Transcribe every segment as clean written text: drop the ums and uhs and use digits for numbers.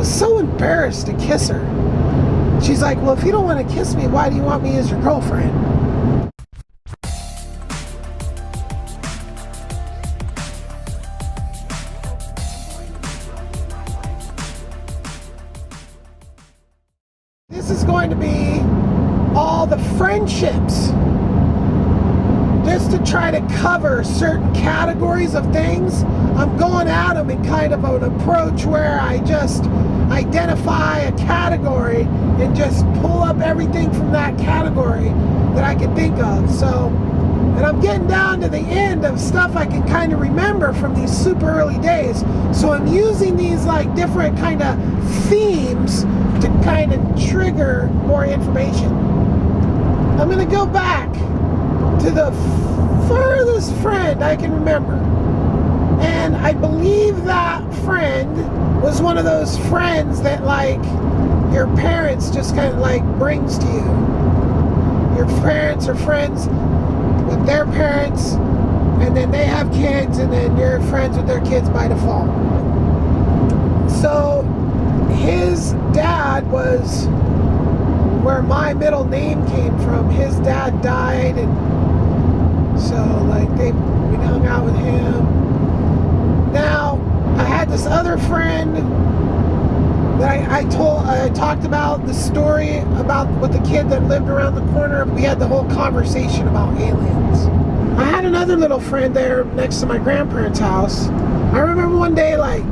was so embarrassed to kiss her. She's like, well, if you don't want to kiss me, why do you want me as your girlfriend? This is going to be all the friendships, just to try to cover certain categories of things. I'm going at them in kind of an approach where I just identify a category and just pull up everything from that category that I can think of. So, and I'm getting down to the end of stuff I can kind of remember from these super early days. So I'm using these like different kind of themes to kind of trigger more information. I'm going to go back to the furthest friend I can remember. And I believe that friend was one of those friends that like your parents just kind of like brings to you. Your parents are friends with their parents, and then they have kids, and then you're friends with their kids by default. So his dad was where my middle name came from. His dad died, and so like we hung out with him. Now I had this other friend that I talked about the story about with the kid that lived around the corner. We had the whole conversation about aliens. I had another little friend there next to my grandparents' house. I remember one day, like,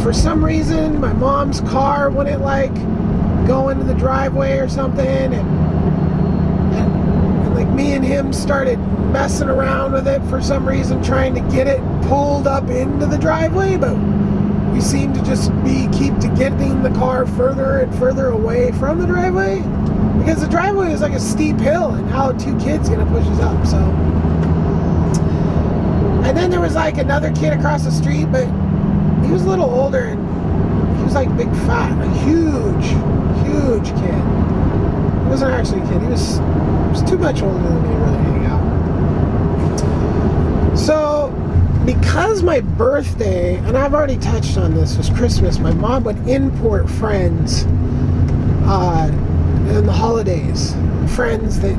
for some reason my mom's car wouldn't like go into the driveway or something, and like me and him started messing around with it for some reason, trying to get it pulled up into the driveway, but we seemed to just keep getting the car further and further away from the driveway, because the driveway is like a steep hill, and how are two kids gonna push us up? So, and then there was like another kid across the street, but he was a little older, and he was like big fat, a huge kid. He wasn't actually a kid, he was too much older than me to really hang out. So because my birthday, and I've already touched on this, was Christmas, my mom would import friends in the holidays. Friends that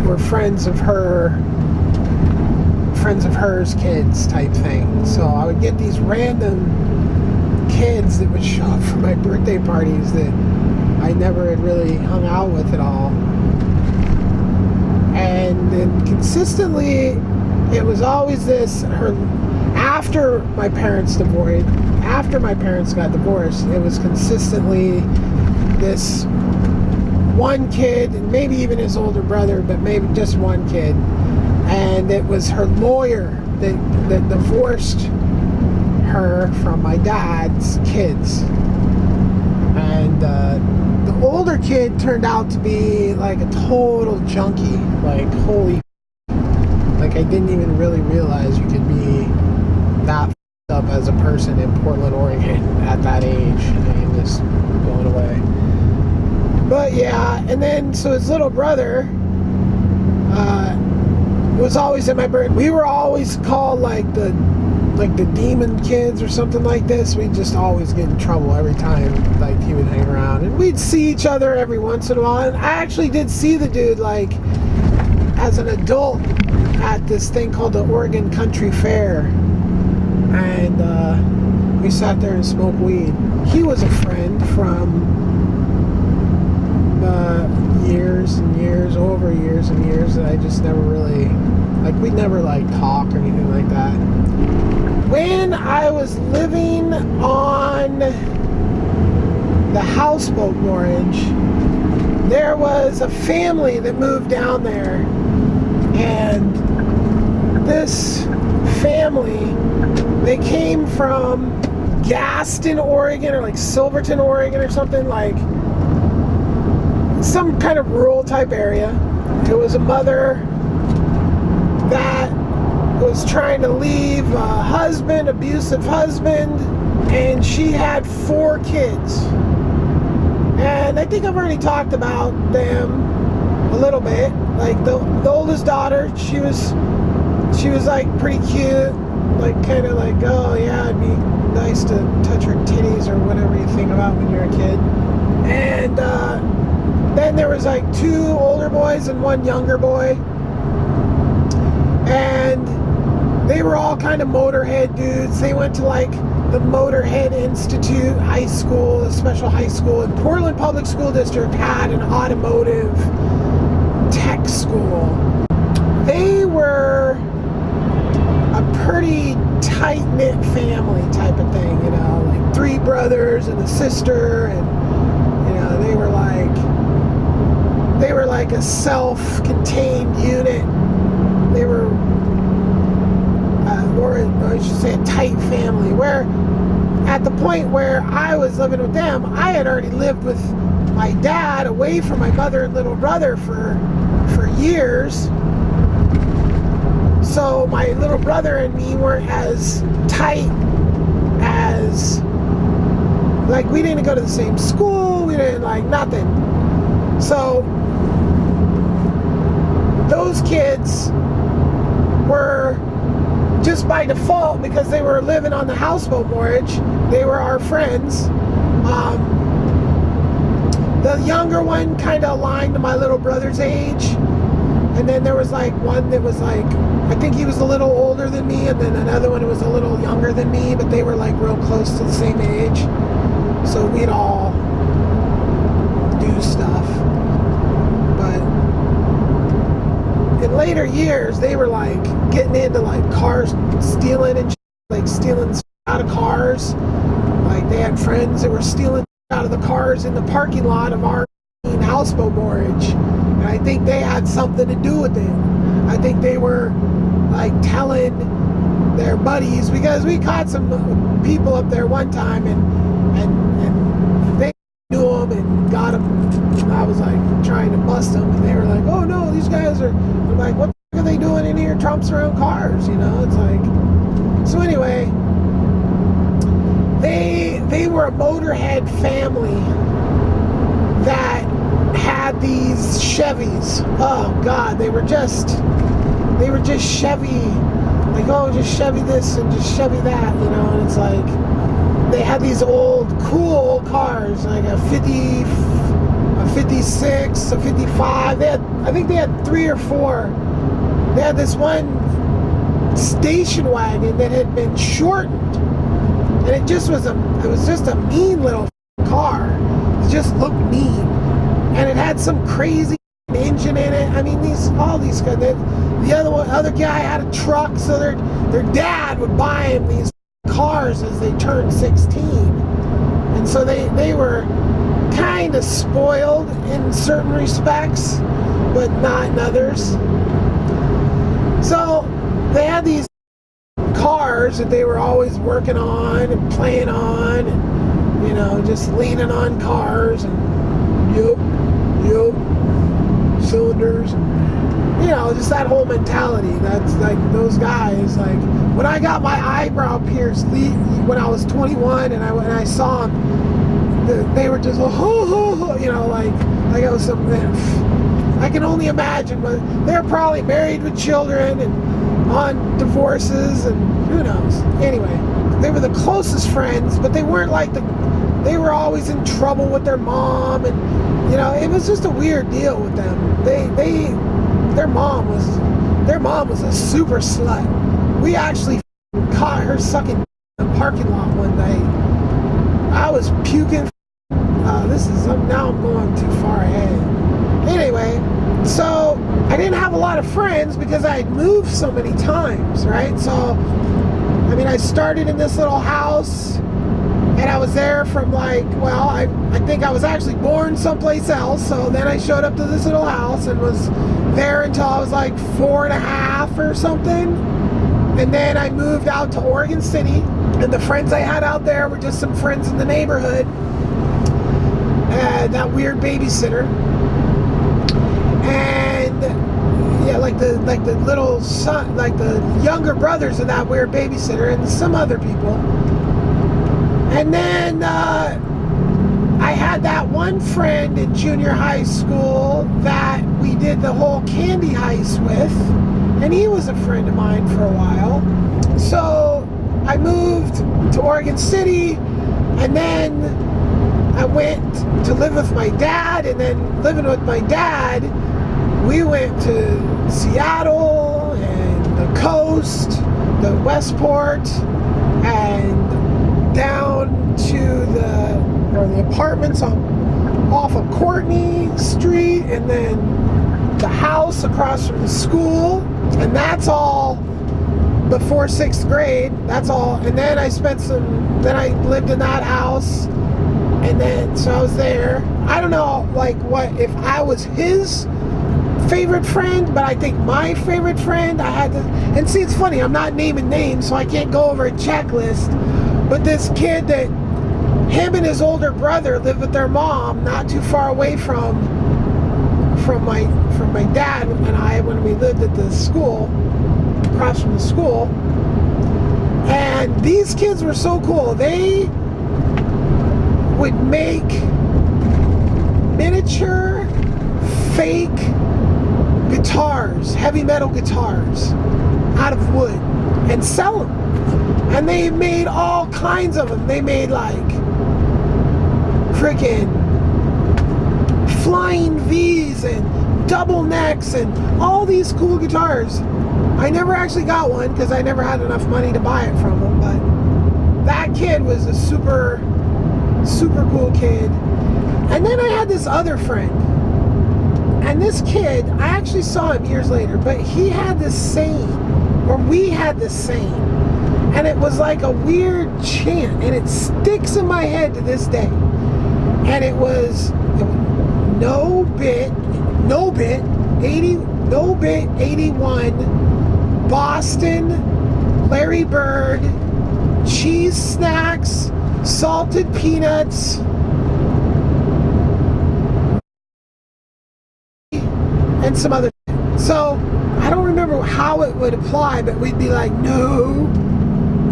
were friends of hers kids type thing. So I would get these random kids that would show up for my birthday parties that I never had really hung out with at all. And then consistently, it was always this, after my parents got divorced, it was consistently this one kid, and maybe even his older brother, but maybe just one kid, and it was her lawyer that divorced her from my dad's kids. And the older kid turned out to be like a total junkie, like holy, like I didn't even really realize you could be that up as a person in Portland, Oregon at that age, and just blown away. But yeah, and then so his little brother was always at my birthday. We were always called like the demon kids or something like this. We'd just always get in trouble every time like he would hang around, and we'd see each other every once in a while. And I actually did see the dude like as an adult at this thing called the Oregon Country Fair, and we sat there and smoked weed. He was a friend from years and years, over years and years, that I just never really, like, we'd never like talk or anything like that. When I was living on the houseboat Orange, there was a family that moved down there, and this family, they came from Gaston, Oregon, or like Silverton, Oregon, or something, like some kind of rural type area. It was a mother that was trying to leave a husband, abusive husband, and she had 4 kids. And I think I've already talked about them a little bit. Like the oldest daughter, she was like pretty cute. like kind of like, oh yeah, it'd be nice to touch her titties or whatever you think about when you're a kid. And then there was like 2 older boys and 1 younger boy, and they were all kind of Motorhead dudes. They went to like the Motorhead Institute High School, a special high school, and Portland Public School District had an automotive tech school. They were a pretty tight-knit family type of thing, you know, like 3 brothers and a sister, and you know, they were like a self-contained unit. They were, or I should say, a tight family, where at the point where I was living with them, I had already lived with my dad away from my mother and little brother for years. So my little brother and me weren't as tight as, like, we didn't go to the same school, we didn't, like, nothing. So those kids were, just by default, because they were living on the houseboat mortgage, they were our friends. The younger one kind of aligned to my little brother's age, and then there was like one that was like, I think he was a little older than me, and then another one who was a little younger than me, but they were like real close to the same age, so we'd all do stuff. But in later years, they were like getting into like cars stealing and like stealing out of cars. Like they had friends that were stealing out of the cars in the parking lot of our houseboat mortgage, and I think they had something to do with it. I think they were like telling their buddies, because we caught some people up there one time, and they knew them and got them. And I was like trying to bust them, and they were like, "Oh no, these guys are." I'm like, "What the heck are they doing in here, trumps around cars?" You know, it's like. So anyway, they were a Motorhead family that had these Chevys. Oh God, they were just Chevy, like, oh, just Chevy this and just Chevy that, you know. And it's like they had these old, cool cars, like a 50, a 56, a 55. I think they had 3 or 4. They had this one station wagon that had been shortened, and it was just a mean little car. It just looked mean, and it had some crazy engine in it. I mean, all these guys. The other guy had a truck, so their dad would buy him these cars as they turned 16, and so they were kind of spoiled in certain respects, but not in others. So they had these cars that they were always working on and playing on, and you know, just leaning on cars, and cylinders, and, you know, just that whole mentality. That's like those guys. Like when I got my eyebrow pierced when I was 21, and I saw them, they were just you know, like I was something. I can only imagine, but they're probably married with children and on divorces, and who knows. Anyway, they were the closest friends, but they weren't like they were always in trouble with their mom, and you know, it was just a weird deal with them. Their mom was a super slut. We actually caught her sucking in the parking lot one night. I was puking. Now I'm going too far ahead. Anyway, so I didn't have a lot of friends because I had moved so many times, right? So, I mean, I started in this little house, and I was there from like, well, I think I was actually born someplace else. So then I showed up to this little house and was there until I was like 4.5 or something. And then I moved out to Oregon City, and the friends I had out there were just some friends in the neighborhood. And that weird babysitter. And yeah, like the little son, like the younger brothers of that weird babysitter, and some other people. And then I had that one friend in junior high school that we did the whole candy heist with, and he was a friend of mine for a while. So I moved to Oregon City, and then I went to live with my dad, and then living with my dad, we went to Seattle and the coast, the Westport, and down to the apartments off of Courtney Street, and then the house across from the school, and that's all before 6th grade. That's all. And then then I lived in that house, and then so I was there. I don't know like what if I was his favorite friend, but I think my favorite friend, I had to, and see, it's funny, I'm not naming names, so I can't go over a checklist, but this kid that him and his older brother lived with their mom not too far away from my dad and I, when we lived at the school, across from the school. And these kids were so cool. They would make miniature fake guitars, heavy metal guitars, out of wood and sell them. And they made all kinds of them. They made like freaking flying V's and double necks and all these cool guitars. I never actually got one because I never had enough money to buy it from him, but that kid was a super, super cool kid. And then I had this other friend, and this kid, I actually saw him years later, but he had this saying, or we had this saying, and it was like a weird chant, and it sticks in my head to this day. And it was no bit 81, Boston, Larry Bird, cheese snacks, salted peanuts, and some other. So I don't remember how it would apply, but we'd be like, no,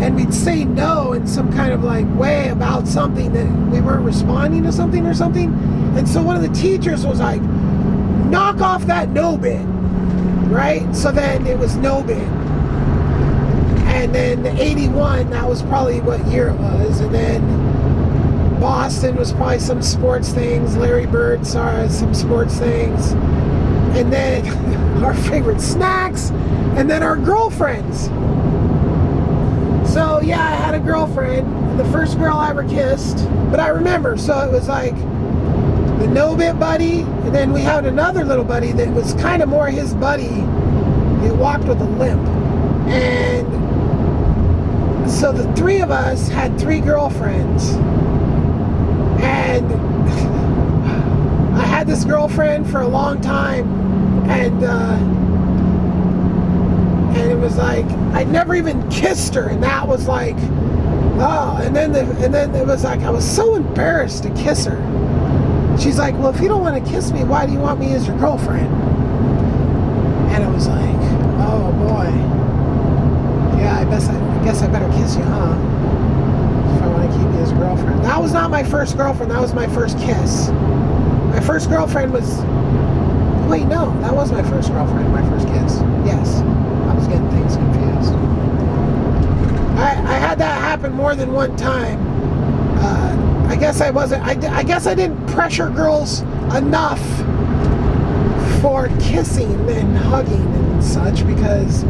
and we'd say no in some kind of like way about something that we weren't responding to something or something. And so one of the teachers was like, knock off that no bit, right? So then it was no bit. And then the 81, that was probably what year it was. And then Boston was probably some sports things. Larry Bird saw some sports things. And then our favorite snacks. And then our girlfriends. So yeah, I had a girlfriend, the first girl I ever kissed. But I remember, so it was like the no-bit buddy, and then we had another little buddy that was kind of more his buddy. He walked with a limp. And so the three of us had 3 girlfriends. And I had this girlfriend for a long time, and it was like I'd never even kissed her, and that was like, oh. And then it was like I was so embarrassed to kiss her. She's like, well, if you don't want to kiss me, why do you want me as your girlfriend? And I was like, oh boy, yeah, I guess I better kiss you, huh? If I want to keep you as a girlfriend. That was not my first girlfriend. That was my first kiss. My first girlfriend was. Wait, no, that was my first girlfriend. My first kiss. Yes, I was getting things confused. I had that happen more than one time. I guess I wasn't. I guess I didn't pressure girls enough for kissing and hugging and such, because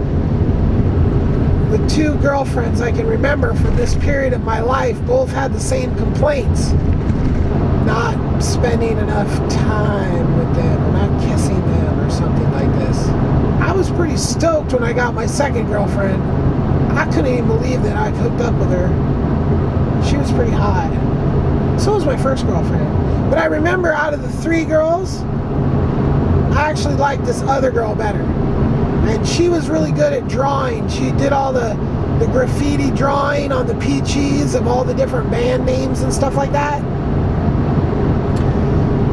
the 2 girlfriends I can remember from this period of my life both had the same complaints. Not spending enough time with them, or not kissing them, or something like this. I was pretty stoked when I got my second girlfriend. I couldn't even believe that I hooked up with her. She was pretty hot. So was my first girlfriend. But I remember out of the 3 girls, I actually liked this other girl better. And she was really good at drawing. She did all the graffiti drawing on the peaches of all the different band names and stuff like that.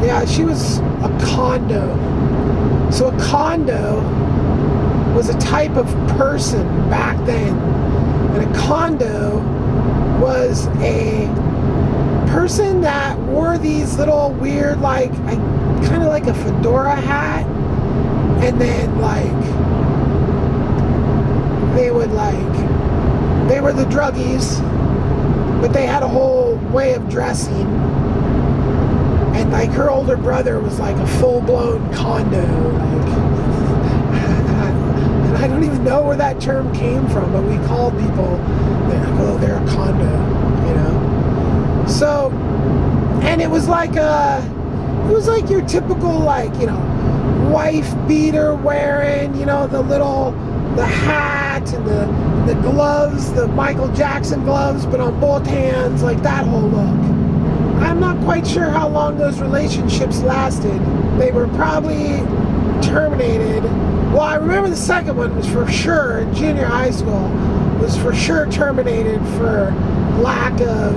Yeah, she was a condo. So a condo was a type of person back then. And a condo was a person that wore these little weird, like, kind of like a fedora hat. And then, like, They were the druggies, but they had a whole way of dressing. And like her older brother was like a full-blown condo. And I don't even know where that term came from, but we called people, oh, they're a condo, you know. So, and it was like your typical, like, you know, wife beater wearing, you know, the hat and the gloves, the Michael Jackson gloves, but on both hands, like that whole look. I'm not quite sure how long those relationships lasted. They were probably terminated. Well, I remember the second one was for sure, in junior high school, was for sure terminated for lack of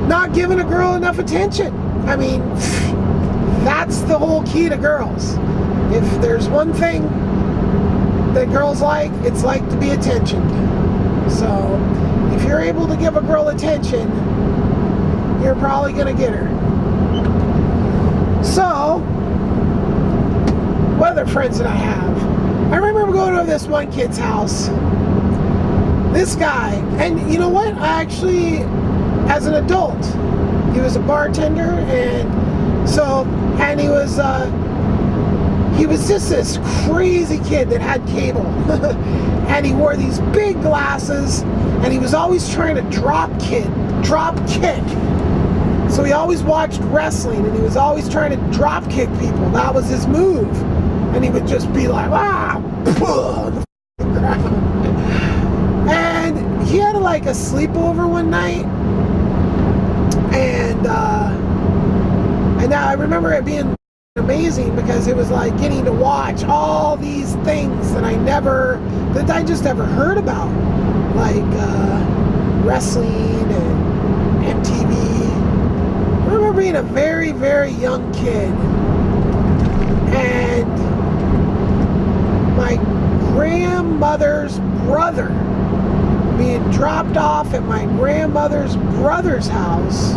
not giving a girl enough attention. I mean, that's the whole key to girls. If there's one thing that girls like, it's like to be attentioned. So if you're able to give a girl attention, you're probably gonna get her. So what other friends did I have? I remember going to this one kid's house. This guy, and you know what? I actually, as an adult, he was a bartender, and he was just this crazy kid that had cable. And he wore these big glasses, and he was always trying to drop kick. So he always watched wrestling, and he was always trying to drop kick people. That was his move. And he would just be like, on the ground. And he had like a sleepover one night, and now I remember it being amazing because it was like getting to watch all these things that I just never heard about, like wrestling and MTV. I remember being a very, very young kid, and my grandmother's brother being dropped off at my grandmother's brother's house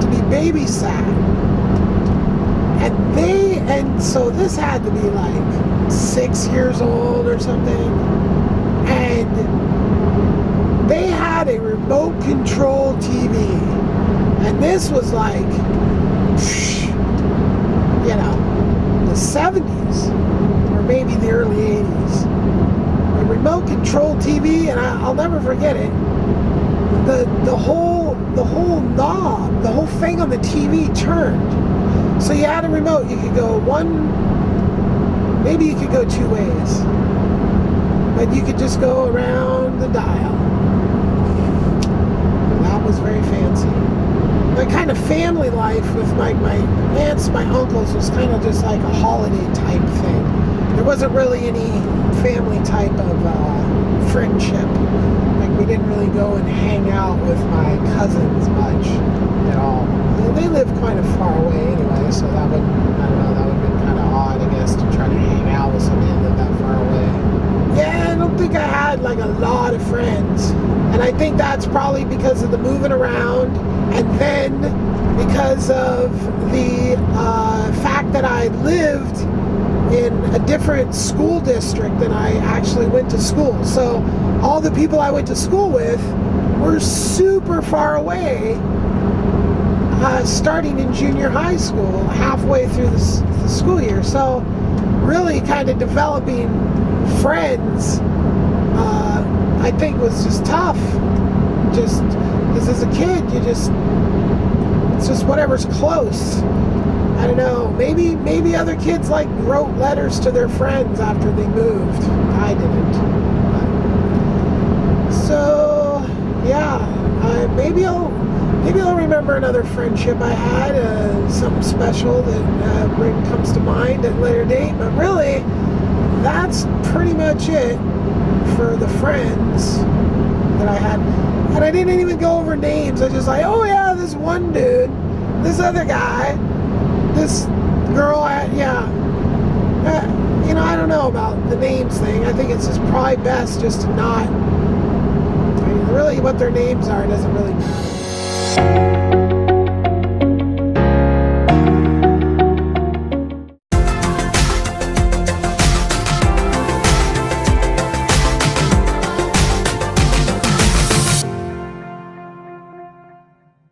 to be babysat. And so this had to be like 6 years old or something. And they had a remote control TV. And this was like, you know, the 70s or maybe the early 80s. A remote control TV, and I'll never forget it. The whole knob, the whole thing on the TV turned. So you had a remote, you could go maybe you could go two ways. But you could just go around the dial. And that was very fancy. My kind of family life with my aunts, my uncles was kind of just like a holiday type thing. There wasn't really any family type of friendship. Like we didn't really go and hang out with my cousins much at all. They lived kind of far away anyway, so that would have been kind of odd, I guess, to try to hang out with somebody that lived that far away. Yeah, I don't think I had like a lot of friends. And I think that's probably because of the moving around, and then because of the fact that I lived in a different school district than I actually went to school. So all the people I went to school with were super far away, starting in junior high school, halfway through the school year. So really kind of developing friends, I think was just tough. Just because as a kid, it's just whatever's close. I don't know, maybe other kids like wrote letters to their friends after they moved. I didn't. So yeah, maybe I'll remember another friendship I had, something special that comes to mind at a later date. But really, that's pretty much it for the friends that I had. And I didn't even go over names. I just like, oh yeah, this one dude, this other guy, this girl, I don't know about the names thing. I think it's just probably best just to not, really what their names are doesn't really matter.